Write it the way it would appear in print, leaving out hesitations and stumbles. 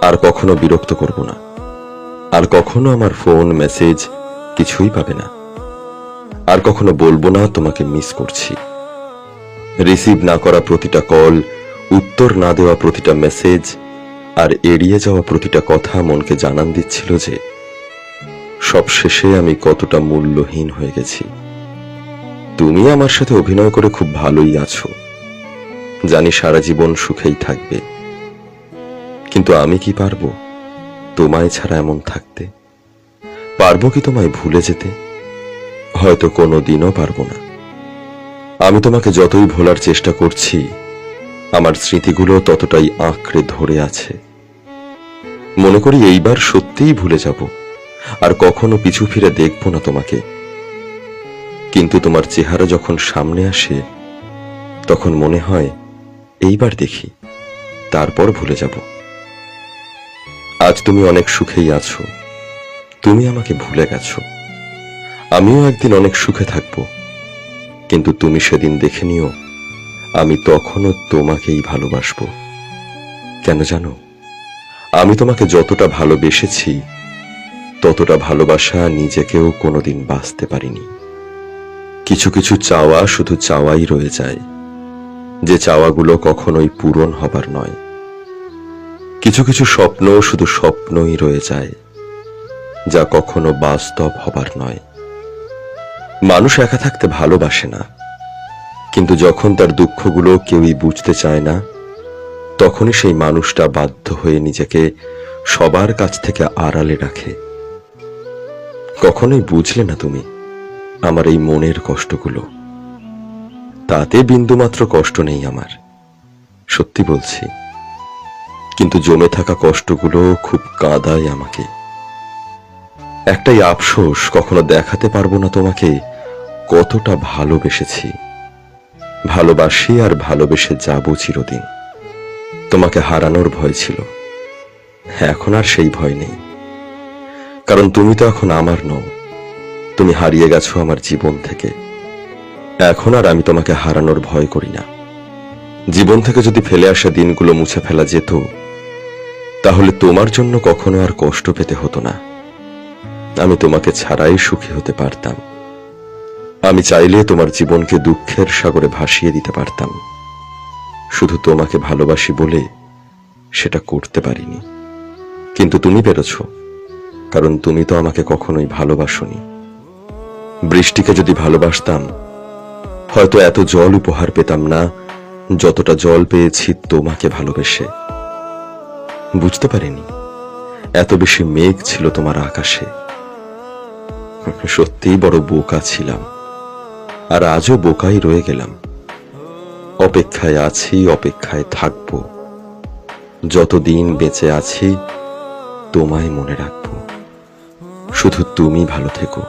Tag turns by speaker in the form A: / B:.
A: আর কখনো বিরক্ত করব না, আর কখনো আমার ফোন মেসেজ কিছুই পাবে না, আর কখনো বলবো না তোমাকে মিস করছি। রিসিভ না করা প্রতিটা কল, উত্তর না দেওয়া প্রতিটা মেসেজ আর এড়িয়ে যাওয়া প্রতিটা কথা মনকে জানান দিচ্ছিল যে সবশেষে আমি কতটা মূল্যহীন হয়ে গেছি। তুমি আমার সাথে অভিনয় করে খুব ভালোই আছো, জানি সারা জীবন সুখেই থাকবে, কিন্তু আমি কি পারবো তোমায় ছাড়া এমন থাকতে? পারবো কি তোমায় ভুলে যেতে? হয়তো কোনোদিনও পারবো না। আমি তোমাকে যতই ভোলার চেষ্টা করছি, আমার স্মৃতিগুলো ততটাই আঁকড়ে ধরে আছে। মনে করি এইবার সত্যিই ভুলে যাব, আর কখনো পিছু ফিরে দেখব না তোমাকে। কিন্তু তোমার চেহারা যখন সামনে আসে, তখন মনে হয় এইবার দেখি, তারপর ভুলে যাব। আজ তুমি অনেক সুখেই আছো, তুমি আমাকে ভুলে গেছো। আমিও একদিন অনেক সুখে থাকব, কিন্তু তুমি সেদিন দেখে নিও আমি তখনও তোমাকেই ভালোবাসবো। কেন জানো, আমি তোমাকে যতটা ভালোবেসেছি, ততটা ভালোবাসা নিজেকেও কোনোদিন বাঁচতে পারিনি। কিছু কিছু চাওয়া শুধু চাওয়াই রয়ে যায়, যে চাওয়াগুলো কখনোই পূরণ হবার নয়। কিছু কিছু স্বপ্ন শুধু স্বপ্নই রয়ে যায়, যা কখনো বাস্তব হবার নয়। মানুষ একা থাকতে ভালোবাসে না, কিন্তু যখন তার দুঃখগুলো কেউই বুঝতে চায় না, তখনই সেই মানুষটা বাধ্য হয়ে নিজেকে সবার কাছ থেকে আড়ালে রাখে। কখনোই বুঝলে না তুমি আমার এই মনের কষ্টগুলো। তাতে বিন্দুমাত্র কষ্ট নেই আমার, সত্যি বলছি, কিন্তু জমে থাকা কষ্টগুলো খুব কাঁদায় আমাকে। একটাই আফসোস, কখনো দেখাতে পারবো না তোমাকে কতটা ভালোবেসেছি, ভালোবাসি আর ভালোবেসে যাবো চিরদিন। তোমাকে হারানোর ভয় ছিল, এখন আর সেই ভয় নেই, কারণ তুমি তো এখন আমার নও। তুমি হারিয়ে গেছো আমার জীবন থেকে। এখন আর আমি তোমাকে হারানোর ভয় করি না। জীবন থেকে যদি ফেলে আসা দিনগুলো মুছে ফেলা যেত, তাহলে তোমার জন্য কখনো আর কষ্ট পেতে হতো না। আমি তোমাকে ছাড়াই সুখী হতে পারতাম। আমি চাইলে তোমার জীবনকে দুঃখের সাগরে ভাসিয়ে দিতে পারতাম। শুধু তোমাকে ভালোবাসি বলে সেটা করতে পারিনি। কিন্তু তুমি পেরেছ, কারণ তুমি তো আমাকে কখনোই ভালোবাসোনি। বৃষ্টিকে যদি ভালোবাসতাম, হয়তো এত জল উপহার পেতাম না যতটা জল পেয়েছি তোমাকে ভালোবেসে। বুঝতে পারিনি এত বেশি মেঘ ছিল তোমার আকাশে। সত্যিই বড় বোকা ছিলাম, আর আজও বোকাই রয়ে গেলাম। অপেক্ষায় আছি, অপেক্ষায় থাকব। যতদিন বেঁচে আছি তোমায় মনে রাখবো। শুধু তুমি ভালো থেকো।